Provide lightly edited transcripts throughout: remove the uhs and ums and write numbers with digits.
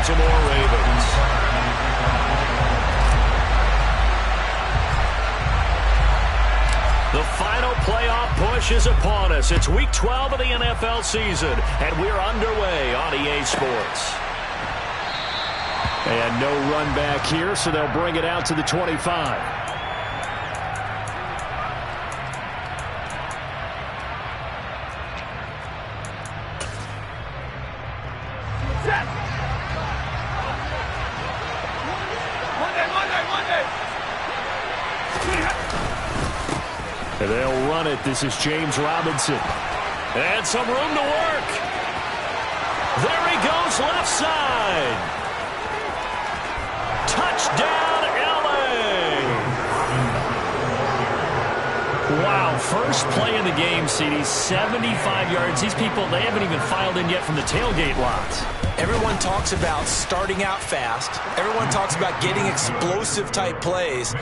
Baltimore Ravens. The final playoff push is upon us. It's Week 12 of the NFL season, and we're underway on EA Sports. And no run back here, so they'll bring it out to the 25. And they'll run it. This is James Robinson. And some room to work. There he goes, left side. Touchdown, LA! Wow, first play in the game, CD, 75 yards. These people, they haven't even filed in yet from the tailgate lots. Everyone talks about starting out fast. Everyone talks about getting explosive-type plays.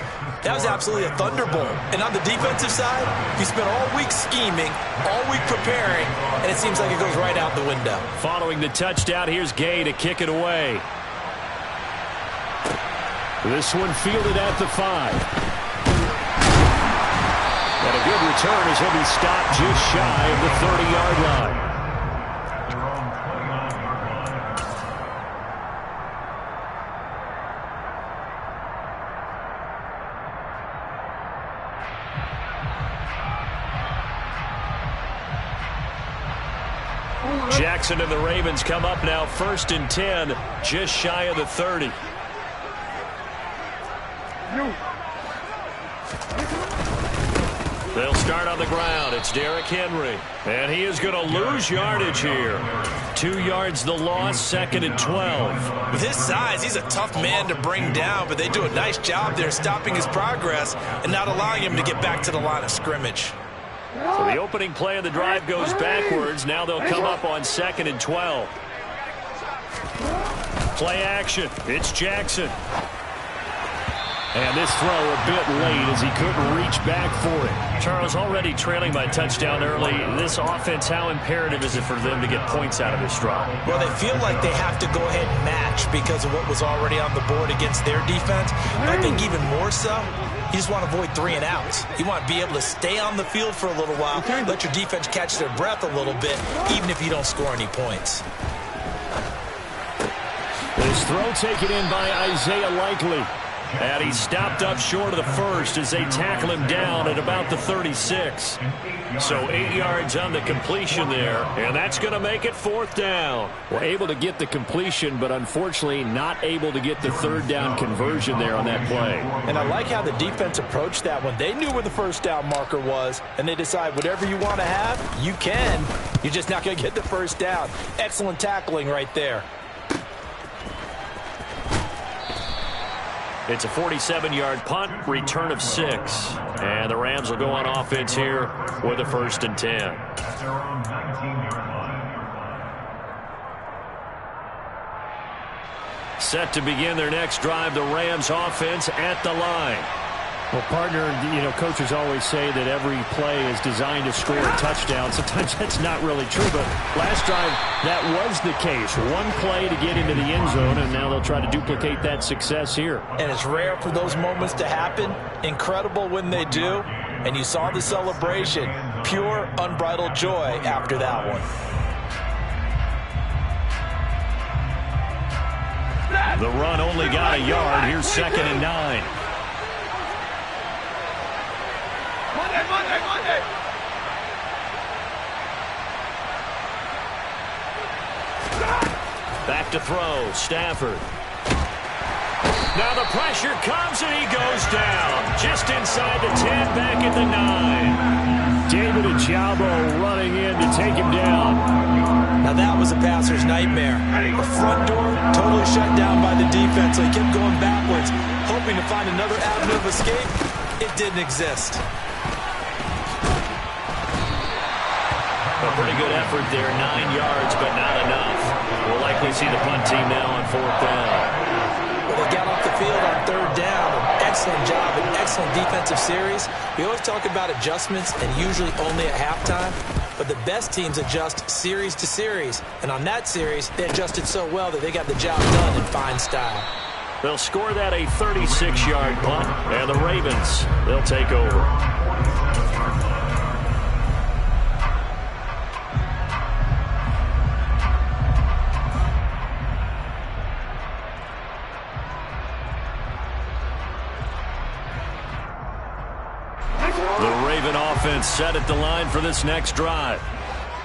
That was absolutely a thunderbolt. And on the defensive side, you spent all week scheming, all week preparing, and it seems like it goes right out the window. Following the touchdown, here's Gay to kick it away. This one fielded at the 5. And a good return as he'll be stopped just shy of the 30-yard line. Jackson and the Ravens come up now, 1st and 10, just shy of the 30. They'll start on the ground. It's Derrick Henry. And he is going to lose yardage here. 2 yards the loss, 2nd and 12. With his size, he's a tough man to bring down, but they do a nice job there stopping his progress and not allowing him to get back to the line of scrimmage. So the opening play of the drive goes backwards. Now they'll come up on 2nd and 12. Play action. It's Jackson. And this throw a bit late as he couldn't reach back for it. Charles, already trailing by touchdown early. This offense, how imperative is it for them to get points out of this drive? Well, they feel like they have to go ahead and match because of what was already on the board against their defense. But I think even more so, you just want to avoid 3 and outs. You want to be able to stay on the field for a little while, let your defense catch their breath a little bit, even if you don't score any points. This throw taken in by Isaiah Likely. And he's stopped up short of the 1st as they tackle him down at about the 36. So 8 yards on the completion there, and that's going to make it 4th down. Well, able to get the completion, but unfortunately not able to get the 3rd down conversion there on that play. And I like how the defense approached that one. They knew where the 1st down marker was, and they decide whatever you want to have, you can. You're just not going to get the 1st down. Excellent tackling right there. It's a 47-yard punt, return of 6. And the Rams will go on offense here with a 1st and 10. Set to begin their next drive, the Rams offense at the line. Well, partner, coaches always say that every play is designed to score a touchdown. Sometimes that's not really true, but last drive, that was the case. One play to get into the end zone, and now they'll try to duplicate that success here. And it's rare for those moments to happen. Incredible when they do. And you saw the celebration. Pure, unbridled joy after that one. The run only got a yard. Here's 2nd and 9. Back to throw, Stafford. Now the pressure comes and he goes down. Just inside the 10, back at the 9. David Ojabo running in to take him down. Now that was a passer's nightmare. The front door totally shut down by the defense, so he kept going backwards, hoping to find another avenue of escape. It didn't exist. A pretty good effort there, 9 yards, but not enough. We'll likely see the punt team now on 4th down. Well, they got off the field on 3rd down. An excellent job, an excellent excellent defensive series. We always talk about adjustments and usually only at halftime. But the best teams adjust series to series. And on that series, they adjusted so well that they got the job done in fine style. They'll score that a 36-yard punt, and the Ravens, they'll take over. The Raven offense set at the line for this next drive.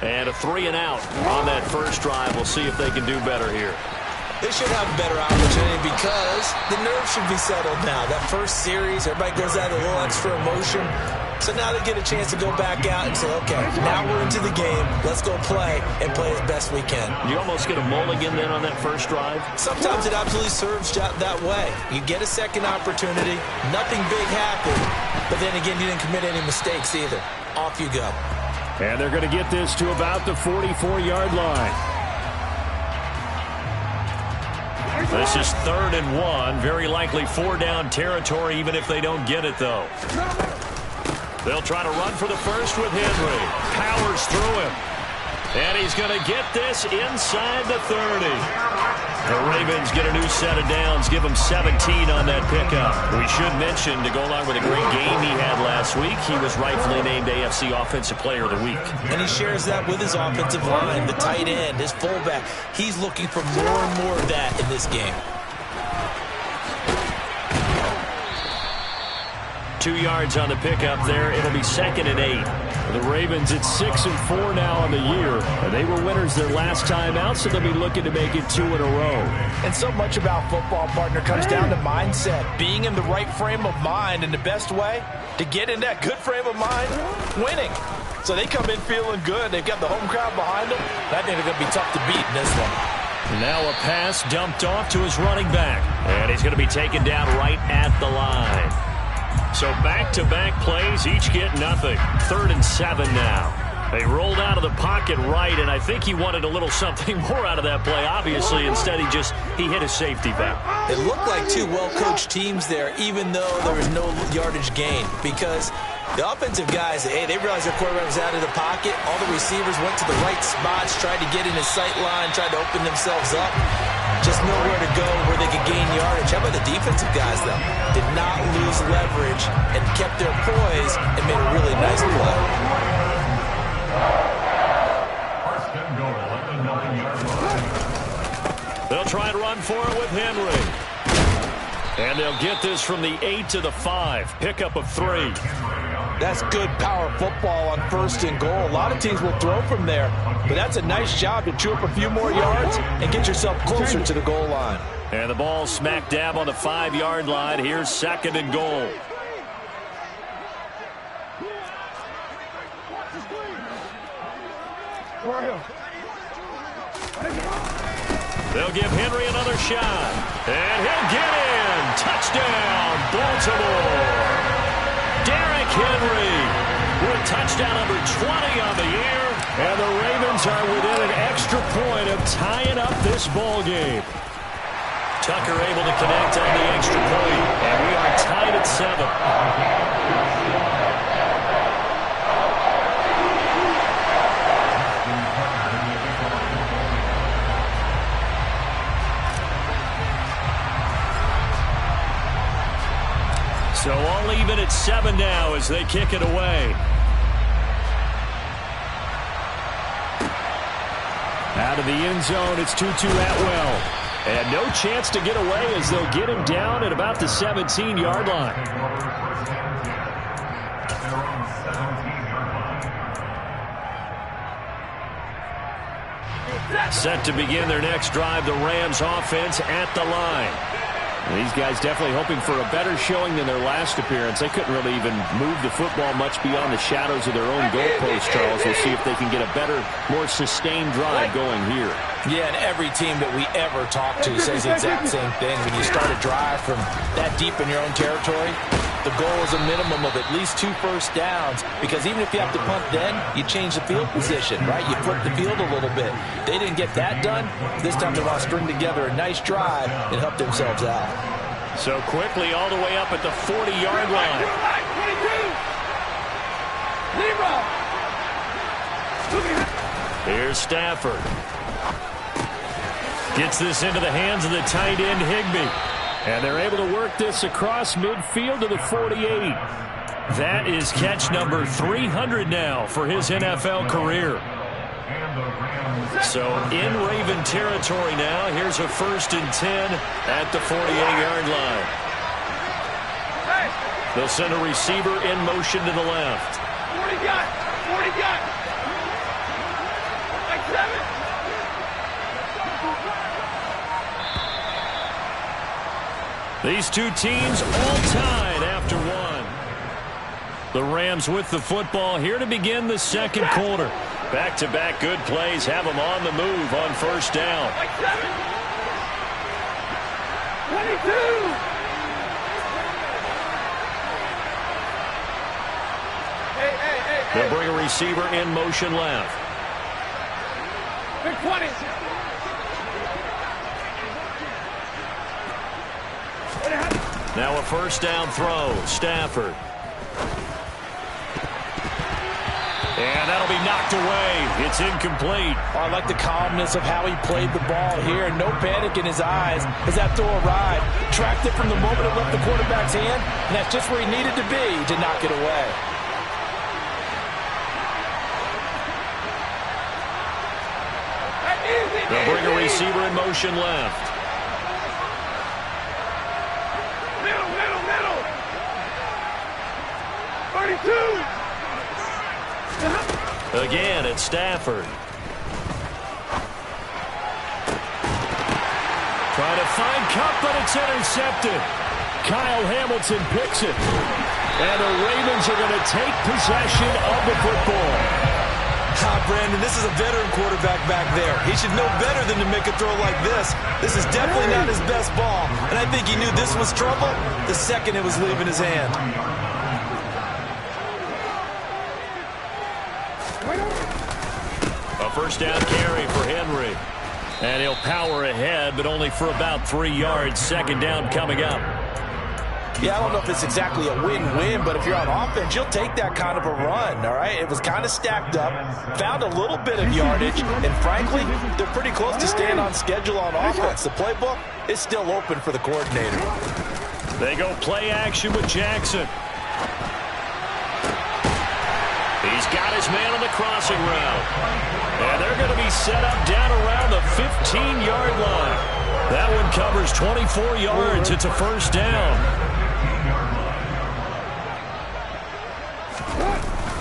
And a 3-and-out on that first drive. We'll see if they can do better here. They should have a better opportunity because the nerves should be settled now. That first series, everybody goes out with a little extra emotion. So now they get a chance to go back out and say, okay, now we're into the game. Let's go play and play as best we can. You almost get a mulligan then on that first drive? Sometimes it absolutely serves that way. You get a second opportunity. Nothing big happened. But then again, you didn't commit any mistakes either. Off you go. And they're going to get this to about the 44-yard line. This is 3rd and 1. Very likely 4-down territory, even if they don't get it, though. They'll try to run for the first with Henry. Powers through him. And he's going to get this inside the 30. The Ravens get a new set of downs, give him 17 on that pickup. We should mention, to go along with a great game he had last week, he was rightfully named AFC Offensive Player of the Week. And he shares that with his offensive line, the tight end, his fullback. He's looking for more and more of that in this game. 2 yards on the pickup there. It'll be 2nd and 8. The Ravens at 6-4 now on the year. They were winners their last time out, so they'll be looking to make it 2 in a row. And so much about football, partner, comes down to mindset. Being in the right frame of mind, and the best way to get in that good frame of mind, winning. So they come in feeling good. They've got the home crowd behind them. I think they're going to be tough to beat in this one. Now a pass dumped off to his running back. And he's going to be taken down right at the line. So back-to-back plays, each get nothing. 3rd and 7 now. They rolled out of the pocket right, and I think he wanted a little something more out of that play, obviously. Instead, he hit a safety valve. It looked like two well-coached teams there, even though there was no yardage gain. Because the offensive guys, hey, they realized their quarterback was out of the pocket. All the receivers went to the right spots, tried to get in his sight line, tried to open themselves up. Just nowhere to go where they could gain yardage. How about the defensive guys, though? Did not lose leverage and kept their poise and made a really nice play. They'll try and run for it with Henry. And they'll get this from the 8 to the 5. Pickup of 3. That's good power football on 1st and goal. A lot of teams will throw from there, but that's a nice job to chew up a few more yards and get yourself closer to the goal line. And the ball smack dab on the 5-yard line. Here's 2nd and goal. They'll give Henry another shot. And he'll get in. Touchdown, Baltimore. Derrick Henry with touchdown number 20 on the year. And the Ravens are within an extra point of tying up this ball game. Tucker able to connect on the extra point. And we are tied at 7. So all even at 7 now as they kick it away. Out of the end zone, it's 2-2 Atwell. And no chance to get away as they'll get him down at about the 17-yard line. Set to begin their next drive, the Rams offense at the line. These guys definitely hoping for a better showing than their last appearance. They couldn't really even move the football much beyond the shadows of their own goalpost, Charles. We'll see if they can get a better, more sustained drive going here. Yeah, and every team that we ever talk to says the exact same thing. When you start a drive from that deep in your own territory, the goal is a minimum of at least 2 first downs, because even if you have to punt then, you change the field position, right? You flip the field a little bit. They didn't get that done. This time they want to string together a nice drive and help themselves out. So quickly all the way up at the 40-yard line. Here's Stafford. Gets this into the hands of the tight end, Higbee. And they're able to work this across midfield to the 48. That is catch number 300 now for his NFL career. So in Raven territory now. Here's a 1st and 10 at the 48-yard line. They'll send a receiver in motion to the left. 40 got. Like 7. These two teams all tied after one. The Rams with the football here to begin the second quarter. Back-to-back good plays have them on the move on 1st down. Like 7. 22. Hey. They'll bring a receiver in motion left. Big 20. Now a 1st down throw. Stafford. And that'll be knocked away. It's incomplete. Oh, I like the calmness of how he played the ball here. No panic in his eyes as that throw arrived. Tracked it from the moment it left the quarterback's hand, and that's just where he needed to be to knock it away. They'll bring a receiver in motion left. Middle. 32. Again, it's Stafford. Trying to find Cup, but it's intercepted. Kyle Hamilton picks it. And the Ravens are going to take possession of the football. Brandon, this is a veteran quarterback back there. He should know better than to make a throw like this. This is definitely not his best ball. And I think he knew this was trouble the second it was leaving his hand. A 1st down carry for Henry. And he'll power ahead, but only for about 3 yards. 2nd down coming up. Yeah, I don't know if it's exactly a win-win, but if you're on offense, you'll take that kind of a run, all right? It was kind of stacked up, found a little bit of yardage, and frankly, they're pretty close to staying on schedule on offense. The playbook is still open for the coordinator. They go play action with Jackson. He's got his man on the crossing route. And they're going to be set up down around the 15-yard line. That one covers 24 yards. It's a 1st down.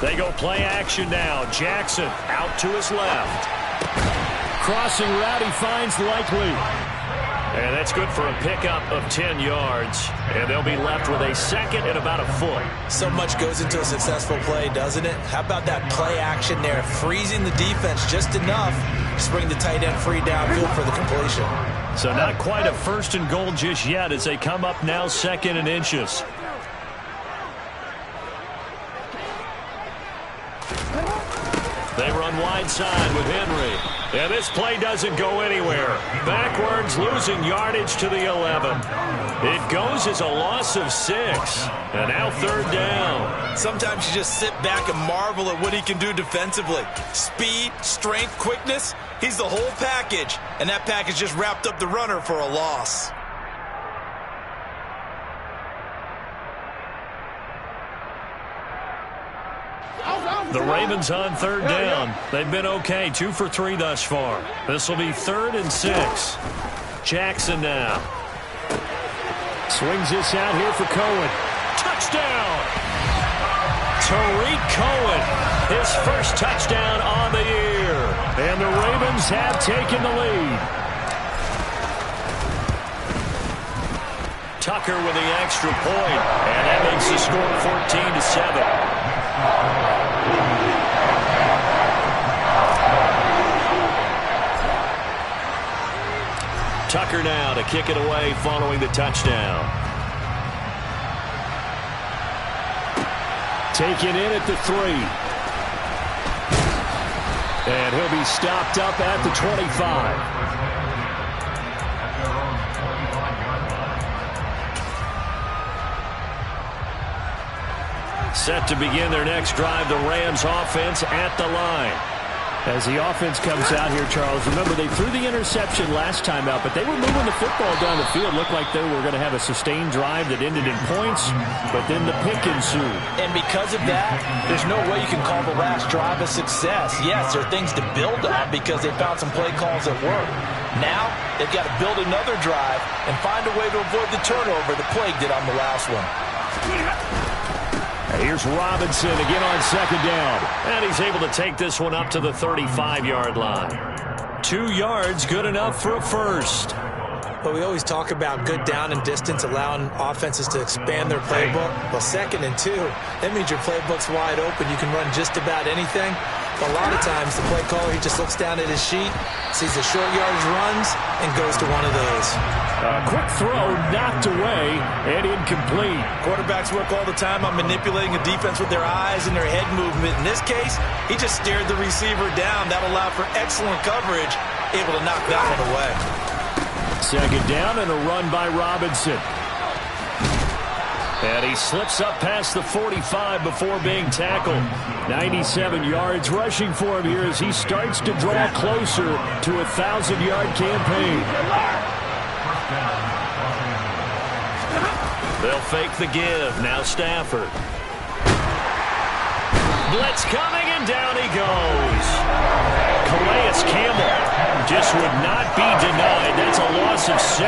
They go play action now. Jackson out to his left. Crossing route, he finds Likely. And that's good for a pickup of 10 yards. And they'll be left with a 2nd and about a foot. So much goes into a successful play, doesn't it? How about that play action there? Freezing the defense just enough to bring the tight end free downfield for the completion. So not quite a 1st and goal just yet as they come up now 2nd and inches. They run wide side with Henry. And this play doesn't go anywhere. Backwards, losing yardage to the 11. It goes as a loss of 6. And now 3rd down. Sometimes you just sit back and marvel at what he can do defensively. Speed, strength, quickness. He's the whole package. And that package just wrapped up the runner for a loss. The Ravens on 3rd down. They've been okay, 2 for 3 thus far. This will be 3rd and 6. Jackson now. Swings this out here for Cohen. Touchdown! Tariq Cohen, his first touchdown on the year. And the Ravens have taken the lead. Tucker with the extra point. And that makes the score 14-7. Tucker now to kick it away following the touchdown. Taken in at the 3. And he'll be stopped up at the 25. Set to begin their next drive, the Rams offense at the line. As the offense comes out here, Charles, remember they threw the interception last time out, but they were moving the football down the field. Looked like they were going to have a sustained drive that ended in points, but then the pick ensued. And because of that, there's no way you can call the last drive a success. Yes, there are things to build on because they found some play calls that work. Now, they've got to build another drive and find a way to avoid the turnover that plagued it on the last one. Here's Robinson again on second down. And he's able to take this one up to the 35-yard line. 2 yards, good enough for a first. Well, we always talk about good down and distance, allowing offenses to expand their playbook. Well, 2nd and 2, that means your playbook's wide open. You can run just about anything. But a lot of times, the play caller, he just looks down at his sheet, sees the short yardage runs, and goes to one of those. A quick throw knocked away and incomplete. Quarterbacks work all the time on manipulating a defense with their eyes and their head movement. In this case, he just stared the receiver down. That allowed for excellent coverage, able to knock that one away. Second down and a run by Robinson. And he slips up past the 45 before being tackled. 97 yards rushing for him here as he starts to draw closer to a 1,000-yard campaign. They'll fake the give. Now Stafford. Blitz coming, and down he goes. Calais Campbell just would not be denied. That's a loss of 7.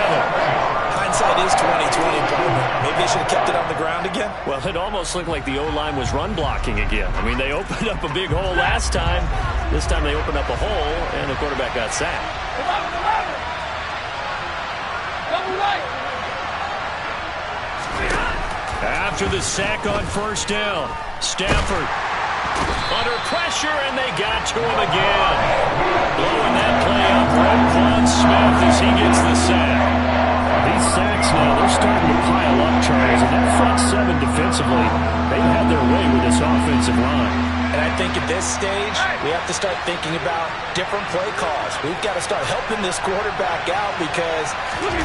Hindsight is 20/20, but maybe they should have kept it on the ground again. Well, it almost looked like the O-line was run blocking again. I mean, they opened up a big hole last time. This time they opened up a hole, and the quarterback got sacked. 11. Double right. After the sack on first down, Stafford under pressure, and they got to him again. Blowing that play up, Roquan Smith as he gets the sack. These sacks now, they're starting to pile up, Charles, and that front 7 defensively, they've had their way with this offensive line. And I think at this stage, we have to start thinking about different play calls. We've got to start helping this quarterback out because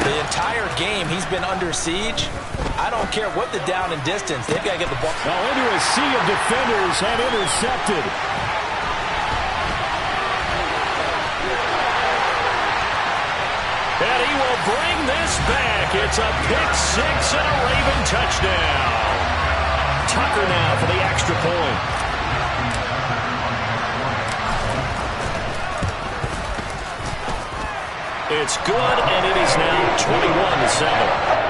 the entire game he's been under siege. I don't care what the down and distance. They've got to get the ball. Now into a sea of defenders and intercepted. And he will bring this back. It's a pick 6 and a Raven touchdown. Tucker now for the extra point. It's good, and it is now 21-7.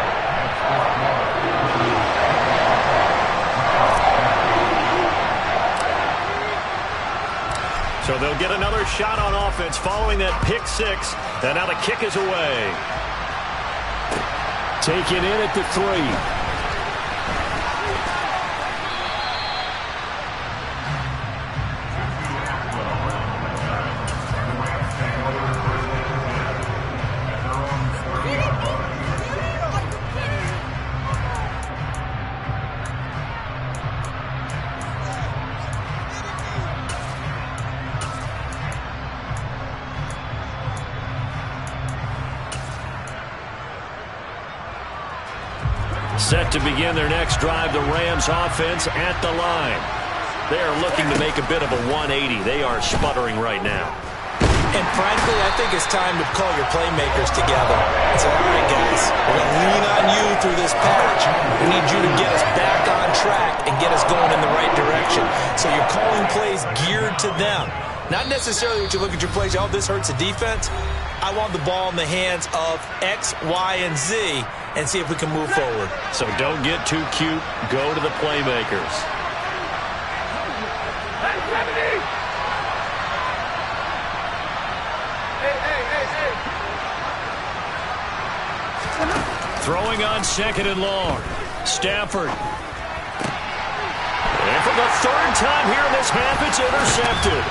So they'll get another shot on offense following that pick 6. And now the kick is away. Taken in at the 3. Set to begin their next drive, the Rams offense at the line. They are looking to make a bit of a 180. They are sputtering right now. And frankly, I think it's time to call your playmakers together and say, all right, guys, we're going to lean on you through this patch. We need you to get us back on track and get us going in the right direction. So you're calling plays geared to them. Not necessarily what you look at your plays, oh, this hurts the defense. I want the ball in the hands of X, Y, and Z and see if we can move forward. So don't get too cute. Go to the playmakers. Throwing on 2nd and long. Stafford. And for the 3rd time here in this half, it's intercepted.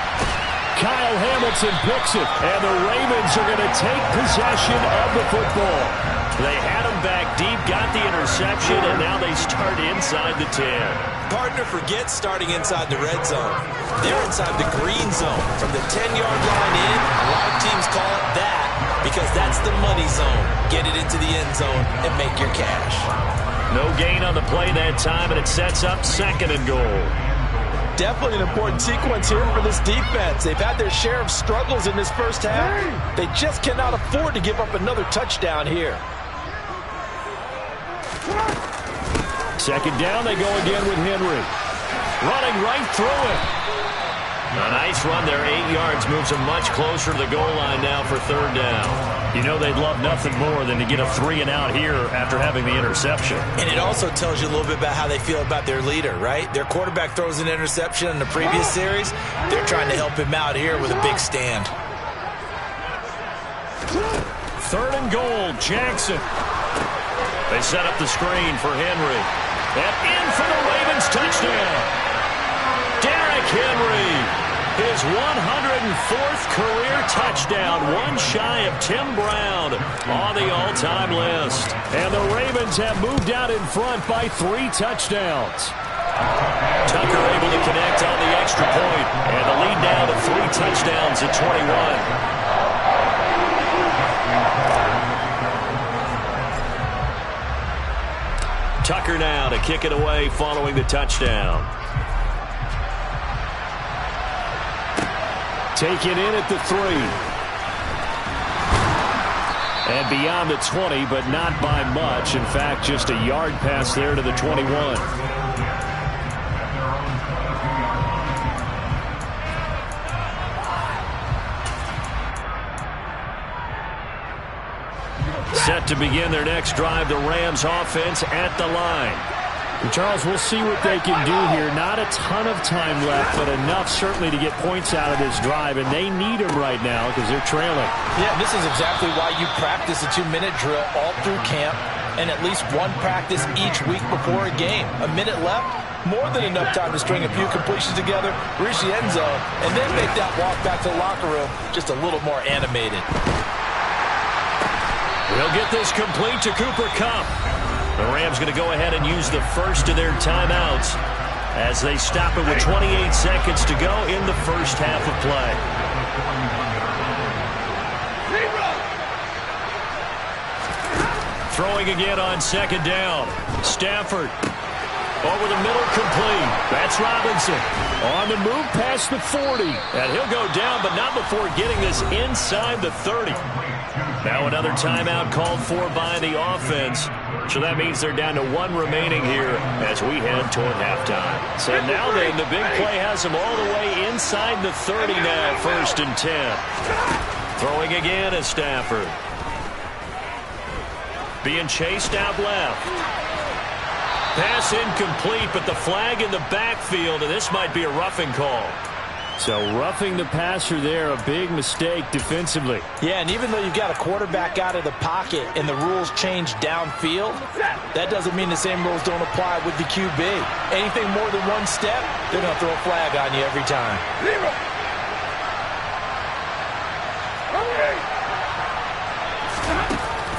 Kyle Hamilton picks it, and the Ravens are going to take possession of the football. They had him back deep, got the interception, and now they start inside the 10. Partner forgets starting inside the red zone. They're inside the green zone. From the 10-yard line in, a lot of teams call it that because that's the money zone. Get it into the end zone and make your cash. No gain on the play that time, and it sets up 2nd and goal. Definitely an important sequence here for this defense. They've had their share of struggles in this first half. They just cannot afford to give up another touchdown here. 2nd down, they go again with Henry. Running right through it. A nice run there, 8 yards, moves them much closer to the goal line now for 3rd down. You know they'd love nothing more than to get a 3 and out here after having the interception. And it also tells you a little bit about how they feel about their leader, right? Their quarterback throws an interception in the previous series. They're trying to help him out here with a big stand. 3rd and goal, Jackson. They set up the screen for Henry. And in for the Ravens touchdown. Derrick Henry. His 104th career touchdown, one shy of Tim Brown on the all-time list. And the Ravens have moved out in front by 3 touchdowns. Tucker able to connect on the extra point, and the lead down to 3 touchdowns at 21. Tucker now to kick it away following the touchdown. Taken in at the 3. And beyond the 20, but not by much. In fact, just a yard pass there to the 21. Set to begin their next drive, the Rams offense at the line. And Charles, we'll see what they can do here. Not a ton of time left, but enough certainly to get points out of this drive, and they need them right now because they're trailing. Yeah, this is exactly why you practice a 2-minute drill all through camp and at least one practice each week before a game. A minute left, more than enough time to string a few completions together, reach the end zone, and then make that walk back to the locker room just a little more animated. We'll get this complete to Cooper Kupp. The Rams going to go ahead and use the first of their timeouts as they stop it with 28 seconds to go in the first half of play. Throwing again on 2nd down. Stafford over the middle, complete. That's Robinson on the move past the 40. And he'll go down, but not before getting this inside the 30. Now another timeout called for by the offense. So that means they're down to 1 remaining here as we head toward halftime. So now then, the big play has them all the way inside the 30 now, 1st and 10. Throwing again is Stafford. Being chased out left. Pass incomplete, but the flag in the backfield, and this might be a roughing call. So roughing the passer there, a big mistake defensively. Yeah, and even though you've got a quarterback out of the pocket and the rules change downfield, that doesn't mean the same rules don't apply with the QB. Anything more than 1 step, they're going to throw a flag on you every time.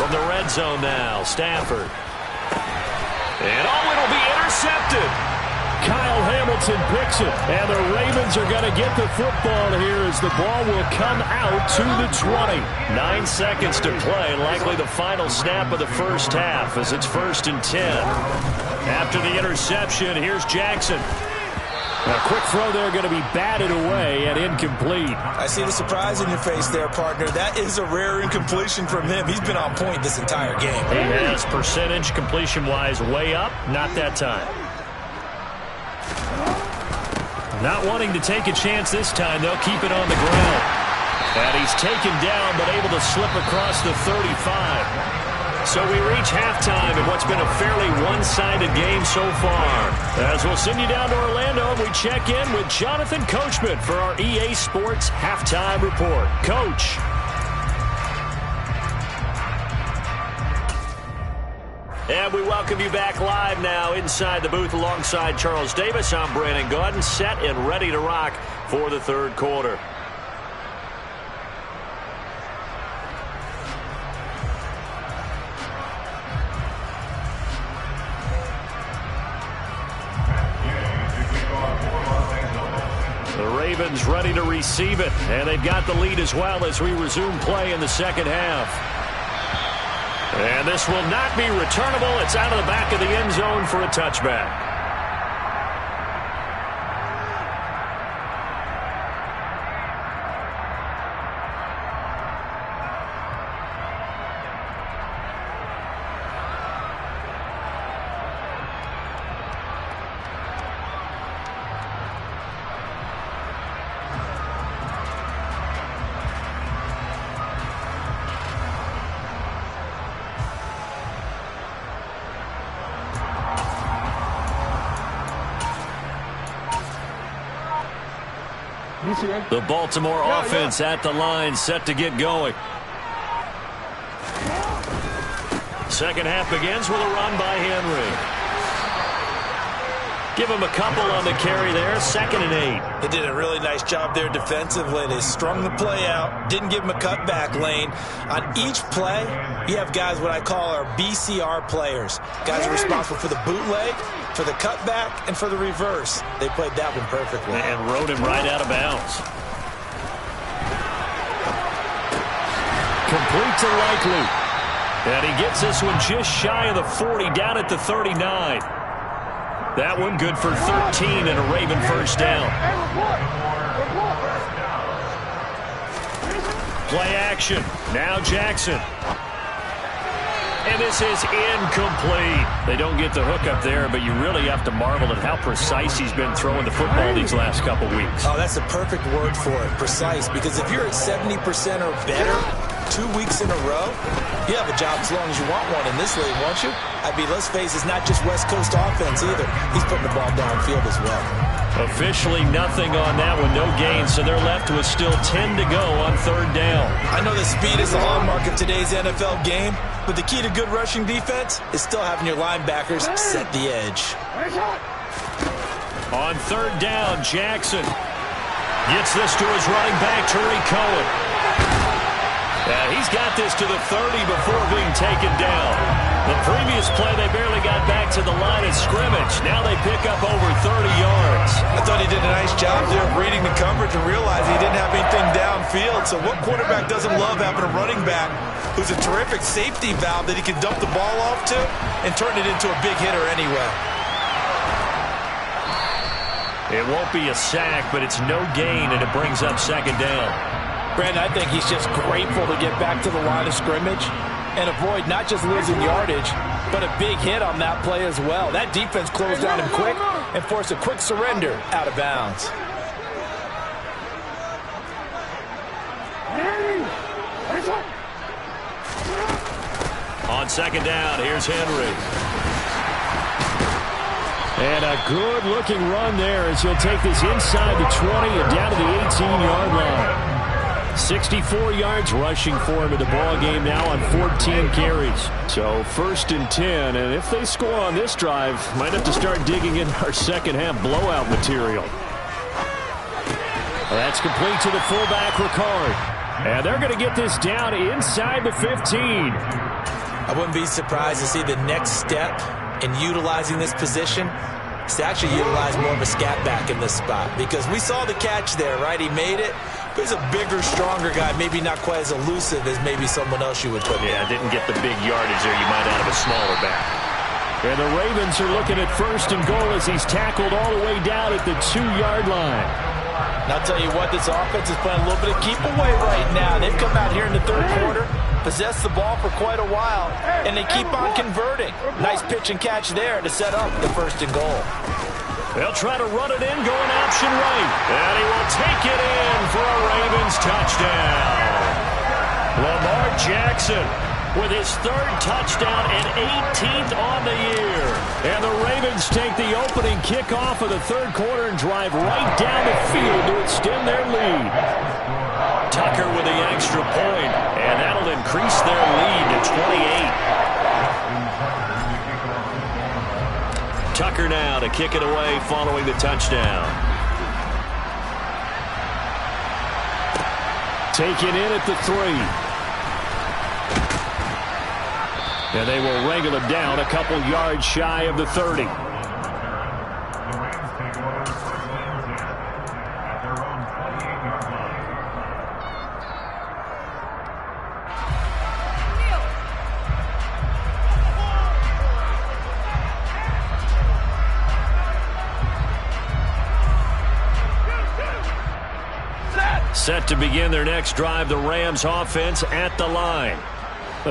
From the red zone now, Stafford. And it'll be intercepted. Kyle Hamilton picks it, and the Ravens are going to get the football here as the ball will come out to the 20. 9 seconds to play, likely the final snap of the first half as it's 1st and 10. After the interception, here's Jackson. A quick throw there going to be batted away and incomplete. I see the surprise in your face there, partner. That is a rare incompletion from him. He's been on point this entire game. He has percentage completion-wise way up, not that time. Not wanting to take a chance this time, they'll keep it on the ground. And he's taken down, but able to slip across the 35. So we reach halftime in what's been a fairly one-sided game so far. As we'll send you down to Orlando, and we check in with Jonathan Coachman for our EA Sports Halftime Report. Coach. And we welcome you back live now inside the booth alongside Charles Davis. I'm Brandon Gaudin, set and ready to rock for the 3rd quarter. The Ravens ready to receive it, and they've got the lead as well as we resume play in the second half. And this will not be returnable. It's out of the back of the end zone for a touchback. The Baltimore offense at the line, set to get going. Second half begins with a run by Henry. Give him a couple on the carry there, 2nd and 8. They did a really nice job there defensively. They strung the play out, didn't give him a cutback lane. On each play, you have guys what I call our BCR players. Guys are responsible for the bootleg, for the cutback, and for the reverse. They played that one perfectly. And rode him right out of bounds. Complete to Likely. And he gets this one just shy of the 40, down at the 39. That one good for 13 and a Raven first down. Play action. Now Jackson. And this is incomplete. They don't get the hook up there, but you really have to marvel at how precise he's been throwing the football these last couple weeks. Oh, that's a perfect word for it, precise, because if you're at 70% or better 2 weeks in a row, you have a job as long as you want one in this league, won't you? I mean, let's face it, it's not just West Coast offense either. He's putting the ball downfield as well. Officially nothing on that one, no gain, so they're left with still 10 to go on 3rd down. I know that speed is the hallmark of today's NFL game, but the key to good rushing defense is still having your linebackers set the edge. On 3rd down, Jackson gets this to his running back, Tariq Cohen. He's got this to the 30 before being taken down. The previous play, they barely got back to the line of scrimmage. Now they pick up over 30 yards. I thought he did a nice job there of reading the coverage and realizing he didn't have anything downfield. So what quarterback doesn't love having a running back who's a terrific safety valve that he can dump the ball off to and turn it into a big hitter anyway? It won't be a sack, but it's no gain, and it brings up 2nd down. Brandon, I think he's just grateful to get back to the line of scrimmage and avoid not just losing yardage, but a big hit on that play as well. That defense closed down him quick and forced a quick surrender out of bounds. On 2nd down, here's Henry. And a good-looking run there as he'll take this inside the 20 and down to the 18-yard line. 64 yards rushing for him in the ball game now on 14 carries. So 1st and 10, and if they score on this drive, might have to start digging in our second-half blowout material. That's complete to the fullback, Ricard. And they're going to get this down inside the 15. I wouldn't be surprised to see the next step in utilizing this position is to actually utilize more of a scat back in this spot, because we saw the catch there, right? He made it. But he's a bigger, stronger guy, maybe not quite as elusive as maybe someone else you would put in. Yeah, didn't get the big yardage there you might out of a smaller back. And the Ravens are looking at 1st and goal as he's tackled all the way down at the 2-yard line. And I'll tell you what, this offense is playing a little bit of keep away right now. They've come out here in the 3rd quarter, possessed the ball for quite a while, and they keep on converting. Nice pitch and catch there to set up the 1st and goal. They'll try to run it in, going option right. And he will take it in for a Ravens touchdown. Lamar Jackson with his 3rd touchdown and 18th on the year. And the Ravens take the opening kickoff of the 3rd quarter and drive right down the field to extend their lead. Tucker with the extra point, and that'll increase their lead to 28. Tucker now to kick it away following the touchdown. Taken in at the 3. And they will wrangle him down a couple yards shy of the 30. Set to begin their next drive, the Rams offense at the line.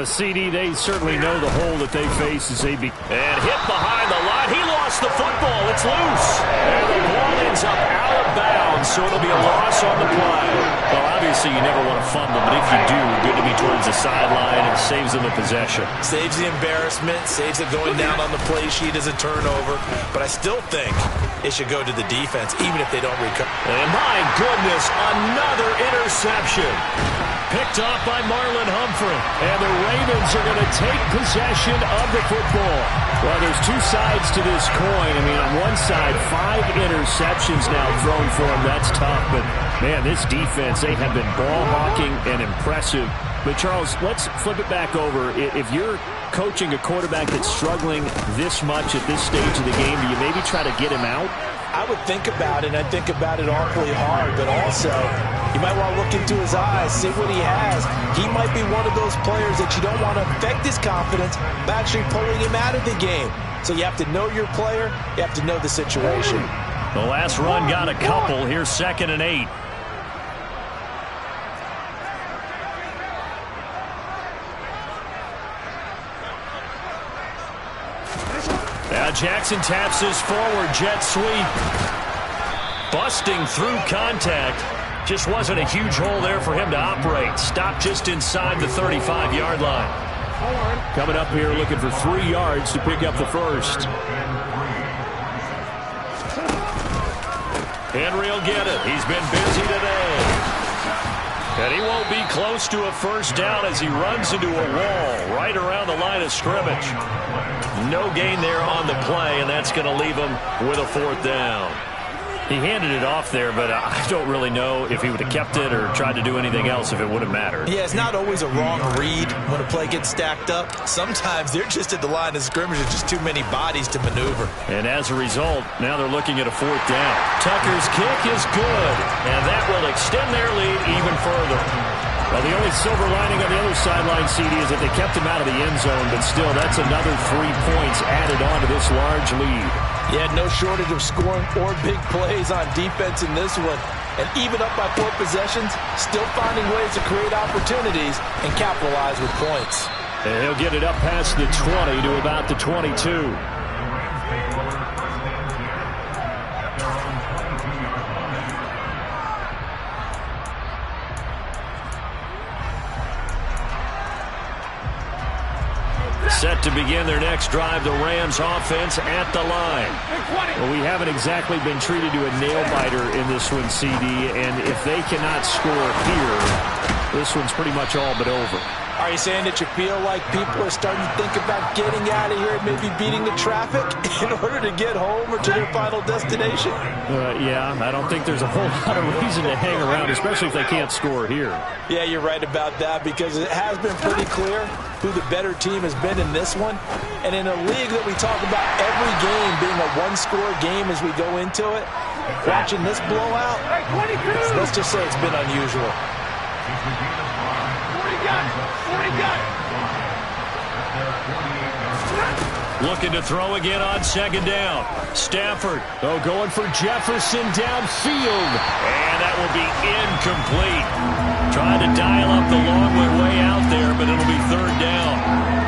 CD, they certainly know the hole that they face as they And hit behind the line. He lost the football. It's loose. And the ball ends up out of bounds, so it'll be a loss on the play. Well, obviously you never want to fumble, but if you do, good to be towards the sideline and saves them the possession. Saves the embarrassment, saves it going down on the play sheet as a turnover. But I still think it should go to the defense, even if they don't recover. And my goodness, another interception. Picked off by Marlon Humphrey. And the Ravens are going to take possession of the football. Well, there's two sides to this coin. I mean, on one side, 5 interceptions now thrown for them. That's tough. But, man, this defense, they have been ball hawking and impressive. But, Charles, let's flip it back over. If you're coaching a quarterback that's struggling this much at this stage of the game, do you maybe try to get him out? I would think about it, and I think about it awfully hard, but also you might want to look into his eyes, see what he has. He might be one of those players that you don't want to affect his confidence by actually pulling him out of the game. So you have to know your player, you have to know the situation. The last run got a couple. Here's 2nd and 8. Now Jackson taps his forward jet sweep. Busting through contact. Just wasn't a huge hole there for him to operate. Stopped just inside the 35-yard line. Coming up here looking for 3 yards to pick up the first. Henry will get it. He's been busy today. And he won't be close to a first down as he runs into a wall right around the line of scrimmage. No gain there on the play, and that's going to leave him with a 4th down. He handed it off there, but I don't really know if he would have kept it or tried to do anything else if it would have mattered. Yeah, it's not always a wrong read when a play gets stacked up. Sometimes they're just at the line of scrimmage. There's just too many bodies to maneuver. And as a result, now they're looking at a 4th down. Tucker's kick is good, and that will extend their lead even further. Well, the only silver lining on the other sideline, CD, is that they kept him out of the end zone, but still, that's another 3 points added on to this large lead. Yeah, no shortage of scoring or big plays on defense in this one. And even up by 4 possessions, still finding ways to create opportunities and capitalize with points. And he'll get it up past the 20 to about the 22. Set to begin their next drive, the Rams offense at the line. Well, we haven't exactly been treated to a nail-biter in this one, CD, and if they cannot score here, this one's pretty much all but over. Are you saying that you feel like people are starting to think about getting out of here and maybe beating the traffic in order to get home or to their final destination? Yeah, I don't think there's a whole lot of reason to hang around, especially if they can't score here. Yeah, you're right about that because it has been pretty clear who the better team has been in this one. And in a league that we talk about every game being a one-score game as we go into it, watching this blowout, let's just say it's been unusual. Looking to throw again on 2nd down. Stafford, going for Jefferson downfield. And that will be incomplete. Trying to dial up the long way out there, but it'll be 3rd down.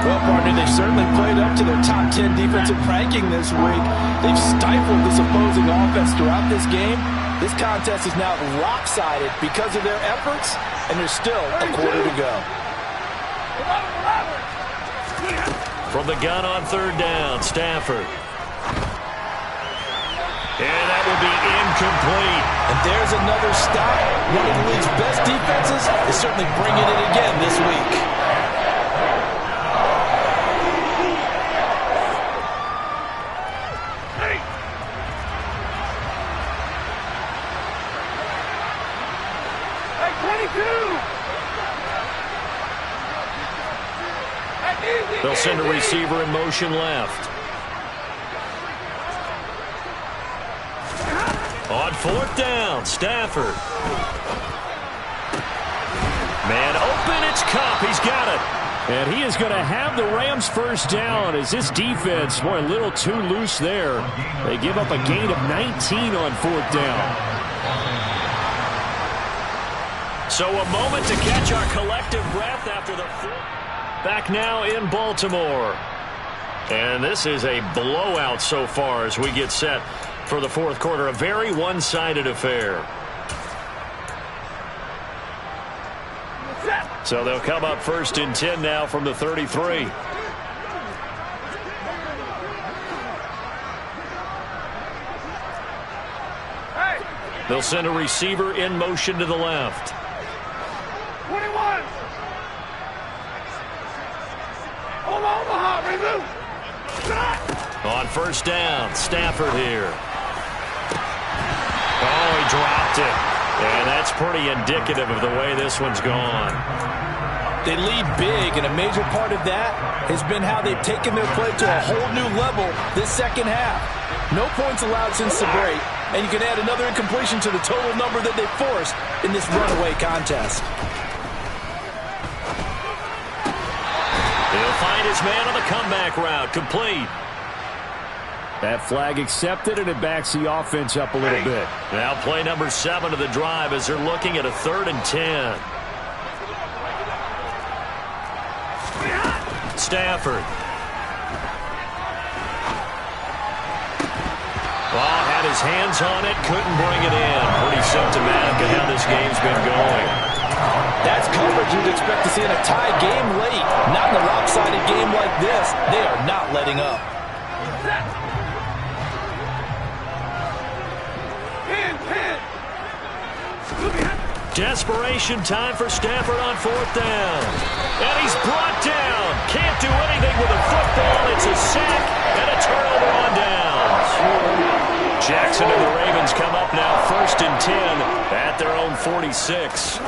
Well, partner, they've certainly played up to their top 10 defensive ranking this week. They've stifled this opposing offense throughout this game. This contest is now lopsided because of their efforts, and there's still a quarter to go. From the gun on 3rd down, Stafford. And that will be incomplete. And there's another stop. One of the league's best defenses is certainly bringing it again this week. They'll send a receiver in motion left. On 4th down, Stafford. Man open, it's Cup. He's got it. And he is going to have the Rams first down as this defense, boy, a little too loose there. They give up a gain of 19 on 4th down. So a moment to catch our collective breath after the back now in Baltimore. And this is a blowout so far as we get set for the fourth quarter. A very one-sided affair. So they'll come up first and 10 now from the 33. They'll send a receiver in motion to the left. 21. Omaha, remove. On first down, Stafford here. Oh, he dropped it. And that's pretty indicative of the way this one's gone. They lead big, and a major part of that has been how they've taken their play to a whole new level this second half. No points allowed since the break, and you can add another incompletion to the total number that they forced in this runaway contest. He'll find his man on the comeback route, complete. That flag accepted, and it backs the offense up a little bit. Now play number 7 of the drive as they're looking at a 3rd and 10. Stafford. Well, had his hands on it, couldn't bring it in. Pretty symptomatic of how this game's been going. That's coverage you'd expect to see in a tie game late. Not in a lopsided game like this. They are not letting up. Desperation time for Stafford on 4th down. And he's brought down. Can't do anything with a football. It's a sack and a turnover on downs. Jackson and the Ravens come up now 1st and 10 at their own 46.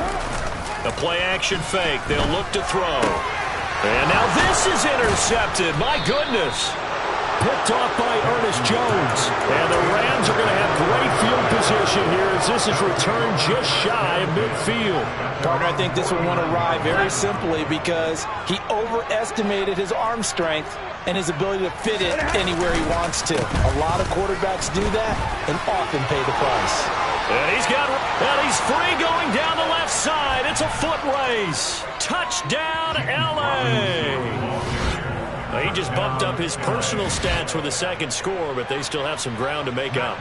A play-action fake. They'll look to throw. And now this is intercepted. My goodness. Picked off by Ernest Jones. And the Rams are going to have great field position here as this is returned just shy of midfield. Partner, I think this one won't arrive very simply because he overestimated his arm strength and his ability to fit it anywhere he wants to. A lot of quarterbacks do that and often pay the price. And he's free going down the left side. It's a foot race. Touchdown, LA. He just bumped up his personal stats with a second score, but they still have some ground to make up.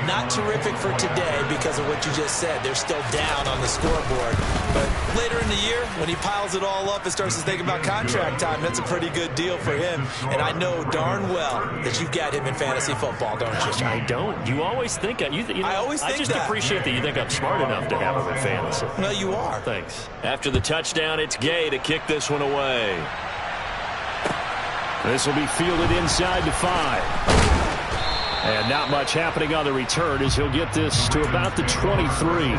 Not terrific for today because of what you just said. They're still down on the scoreboard. But later in the year, when he piles it all up and starts to think about contract time, that's a pretty good deal for him. And I know darn well that you've got him in fantasy football, don't you? I don't. You always think I just appreciate that you think I'm smart enough to have him in fantasy. Well, you are. Thanks. After the touchdown, it's Gay to kick this one away. This will be fielded inside the 5. And not much happening on the return as he'll get this to about the 23.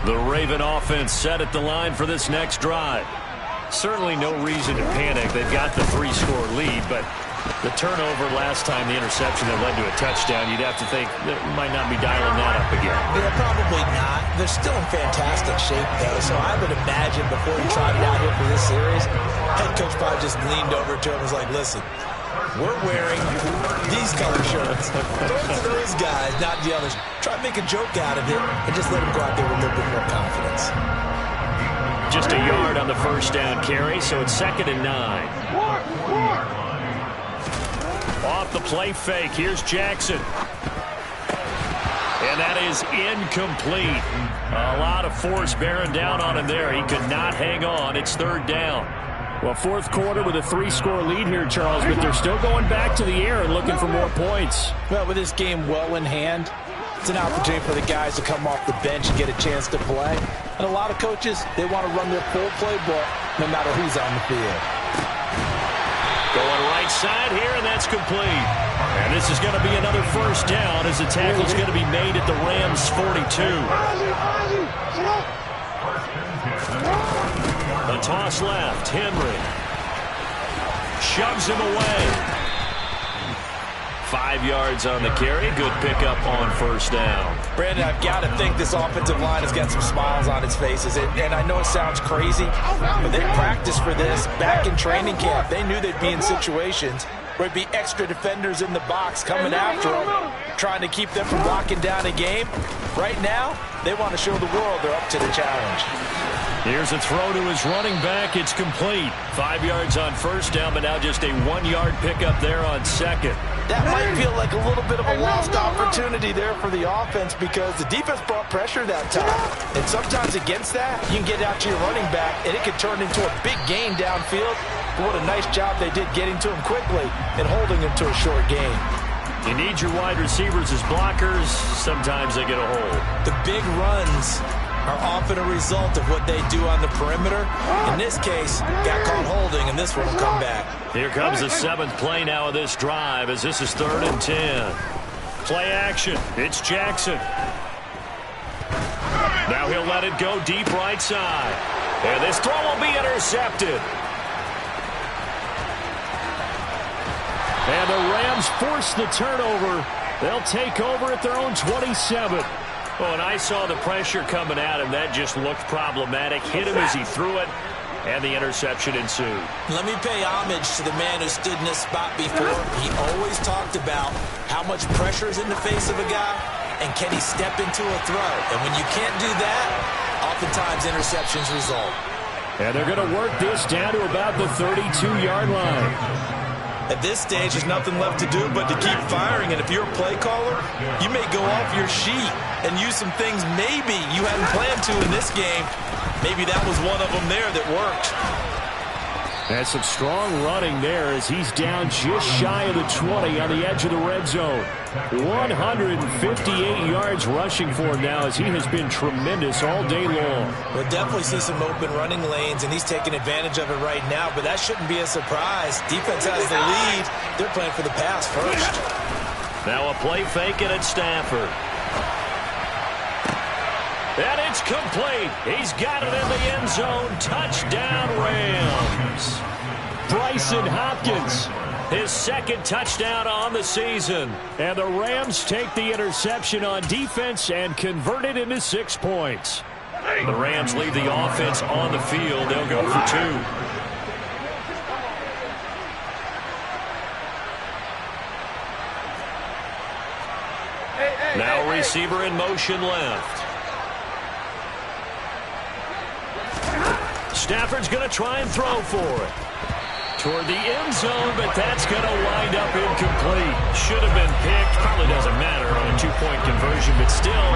The Raven offense set at the line for this next drive. Certainly no reason to panic. They've got the 3-score lead, but the turnover last time, the interception that led to a touchdown, you'd have to think they might not be dialing that up again. Yeah, probably not. They're still in fantastic shape, though, so I would imagine before he trotted out here for this series, head coach probably just leaned over to him and was like, listen, we're wearing these color shirts. Throw it to those guys, not the others. Try to make a joke out of it and just let him go out there with a little bit more confidence. Just a yard on the first down carry, so it's 2nd and 9. Off the play fake, here's Jackson. And that is incomplete. A lot of force bearing down on him there. He could not hang on. It's 3rd down. Well, fourth quarter with a 3-score lead here, Charles, but they're still going back to the air and looking for more points. Well, with this game well in hand, it's an opportunity for the guys to come off the bench and get a chance to play. And a lot of coaches, they want to run their full playbook no matter who's on the field. Going right side here, and that's complete. And this is going to be another first down as the tackle's going to be made at the Rams' 42. A toss left. Henry shoves him away. 5 yards on the carry. Good pickup on first down. Brandon, I've got to think this offensive line has got some smiles on its faces. And I know it sounds crazy, but they practiced for this back in training camp. They knew they'd be in situations where there'd be extra defenders in the box coming after them, trying to keep them from locking down a game. Right now, they want to show the world they're up to the challenge. Here's a throw to his running back. It's complete. 5 yards on first down, but now just a 1-yard pickup there on second. That might feel like a little bit of a lost opportunity there for the offense because the defense brought pressure that time. And sometimes against that, you can get out to your running back, and it could turn into a big gain downfield. But what a nice job they did getting to him quickly and holding him to a short gain. You need your wide receivers as blockers. Sometimes they get a hold. The big runs are often a result of what they do on the perimeter. In this case, got caught holding, and this one will come back. Here comes the 7th play now of this drive as this is 3rd and 10. Play action. It's Jackson. Now he'll let it go deep right side. And this throw will be intercepted. And the Rams force the turnover. They'll take over at their own 27. Oh, and I saw the pressure coming at him. That just looked problematic. Hit him as he threw it, and the interception ensued. Let me pay homage to the man who stood in this spot before. He always talked about how much pressure is in the face of a guy, and can he step into a throw. And when you can't do that, oftentimes interceptions result. And they're going to work this down to about the 32-yard line. At this stage, there's nothing left to do but to keep firing. And if you're a play caller, you may go off your sheet and use some things maybe you hadn't planned to in this game. Maybe that was one of them there that worked. And some strong running there as he's down just shy of the 20 on the edge of the red zone. 158 yards rushing for him now as he has been tremendous all day long. We'll definitely see some open running lanes, and he's taking advantage of it right now, but that shouldn't be a surprise. Defense has the lead. They're playing for the pass first. Now a play fake it at Stafford. And it's complete. He's got it in the end zone. Touchdown, Rams. Bryson Hopkins. His 2nd touchdown on the season. And the Rams take the interception on defense and convert it into 6 points. The Rams leave the offense on the field. They'll go for 2. Now receiver in motion left. Stafford's going to try and throw for it. Toward the end zone, but that's going to wind up incomplete. Should have been picked. Probably doesn't matter on a 2-point conversion, but still,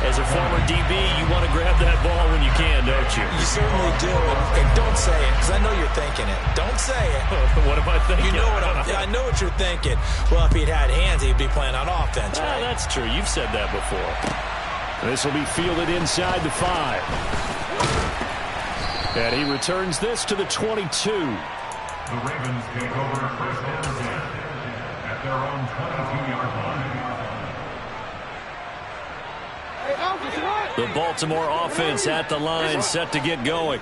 as a former DB, you want to grab that ball when you can, don't you? You certainly do, and don't say it, because I know you're thinking it. Don't say it. What am I thinking? You know what I know what you're thinking. Well, if he'd had hands, he'd be playing on offense, right? That's true. You've said that before. This will be fielded inside the 5. And he returns this to the 22. The Ravens take over 1st and 10 at their own 22-yard line. The Baltimore offense at the line, set to get going.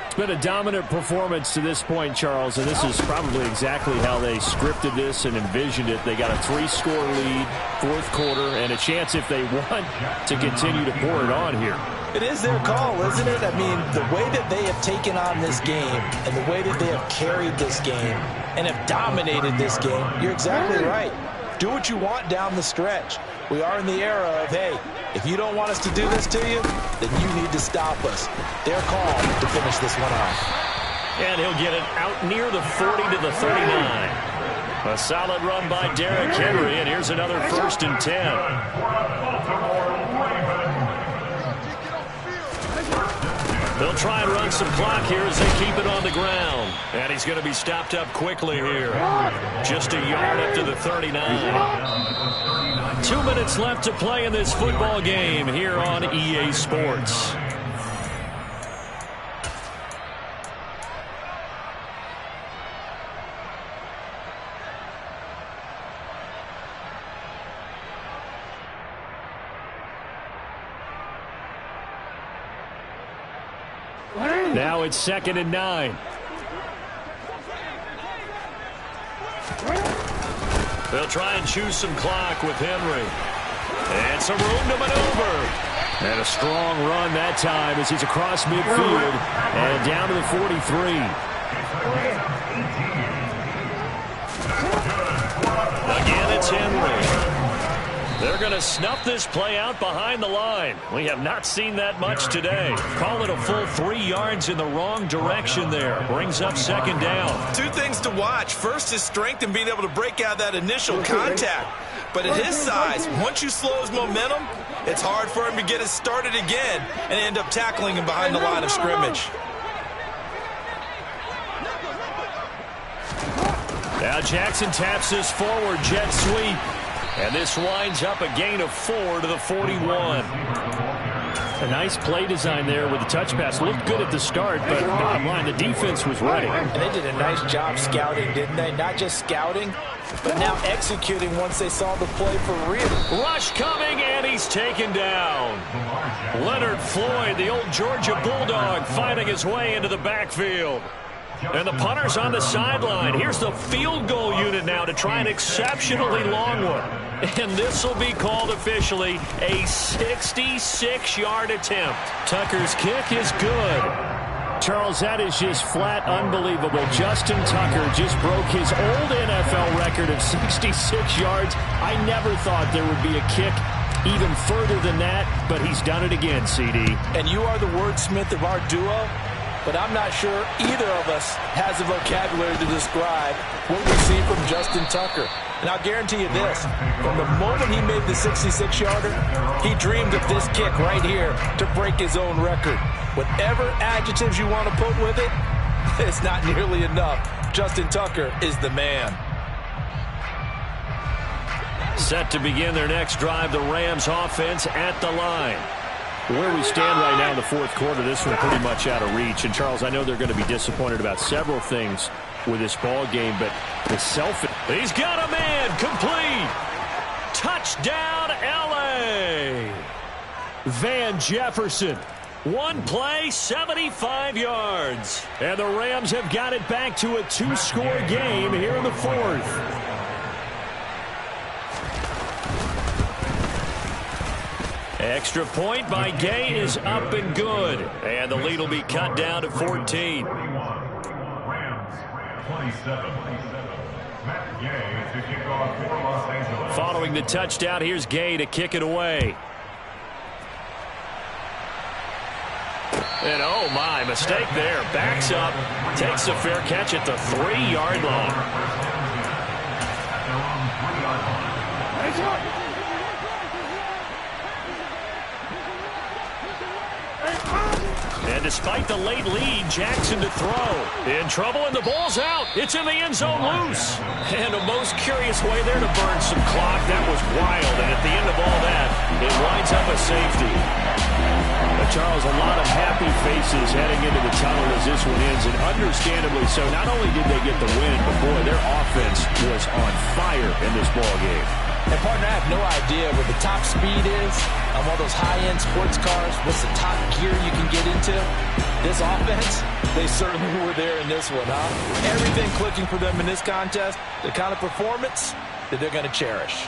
It's been a dominant performance to this point, Charles, and this is probably exactly how they scripted this and envisioned it. They got a 3-score lead, 4th quarter, and a chance, if they want, to continue to pour it on here. It is their call, isn't it? I mean, the way that they have taken on this game and the way that they have carried this game and have dominated this game, you're exactly right. Do what you want down the stretch. We are in the era of, hey, if you don't want us to do this to you, then you need to stop us. Their call to finish this one off. And he'll get it out near the 40 to the 39. A solid run by Derrick Henry, and here's another 1st and 10. They'll try and run some clock here as they keep it on the ground. And he's going to be stopped up quickly here. Just a yard up to the 39. 2 minutes left to play in this football game here on EA Sports. Now it's 2nd and 9. They'll try and choose some clock with Henry. And some room to maneuver. And a strong run that time as he's across midfield and down to the 43. Again, it's Henry. They're going to snuff this play out behind the line. We have not seen that much today. Call it a full 3 yards in the wrong direction there. Brings up second down. 2 things to watch. First, his strength and being able to break out that initial contact. But at his size, once you slow his momentum, it's hard for him to get it started again and end up tackling him behind the line of scrimmage. Now Jackson taps this forward jet sweep. And this winds up a gain of 4 to the 41. A nice play design there with the touch pass. Looked good at the start, but bottom line, the defense was ready. And they did a nice job scouting, didn't they? Not just scouting, but now executing once they saw the play for real. Rush coming, and he's taken down. Leonard Floyd, the old Georgia Bulldog, finding his way into the backfield. And the punter's on the sideline. Here's the field goal unit now to try an exceptionally long one. And this will be called officially a 66-yard attempt. Tucker's kick is good. Charles, that is just flat unbelievable. Justin Tucker just broke his old NFL record of 66 yards. I never thought there would be a kick even further than that, but he's done it again, CD. And you are the wordsmith of our duo. But I'm not sure either of us has the vocabulary to describe what we see from Justin Tucker. And I'll guarantee you this, from the moment he made the 66-yarder, he dreamed of this kick right here to break his own record. Whatever adjectives you want to put with it, it's not nearly enough. Justin Tucker is the man. Set to begin their next drive, the Rams offense at the line. Where we stand right now in the fourth quarter, this one pretty much out of reach. And, Charles, I know they're going to be disappointed about several things with this ball game, but the He's got a man, complete. Touchdown, L.A. Van Jefferson. One play, 75 yards. And the Rams have got it back to a 2-score game here in the fourth. Extra point by Gay is up and good. And the lead will be cut down to 14. Following the touchdown, here's Gay to kick it away. And oh my, mistake there. Backs up, takes a fair catch at the 3-yard line. And despite the late lead, Jackson to throw. In trouble, and the ball's out. It's in the end zone loose. And a most curious way there to burn some clock. That was wild. And at the end of all that, it winds up a safety. But Charles, a lot of happy faces heading into the tunnel as this one ends. And understandably so. Not only did they get the win, but boy, their offense was on fire in this ball game. And, partner, I have no idea what the top speed is on one of those high-end sports cars. What's the top gear you can get into? This offense, they certainly were there in this one, huh? Everything clicking for them in this contest, the kind of performance that they're going to cherish.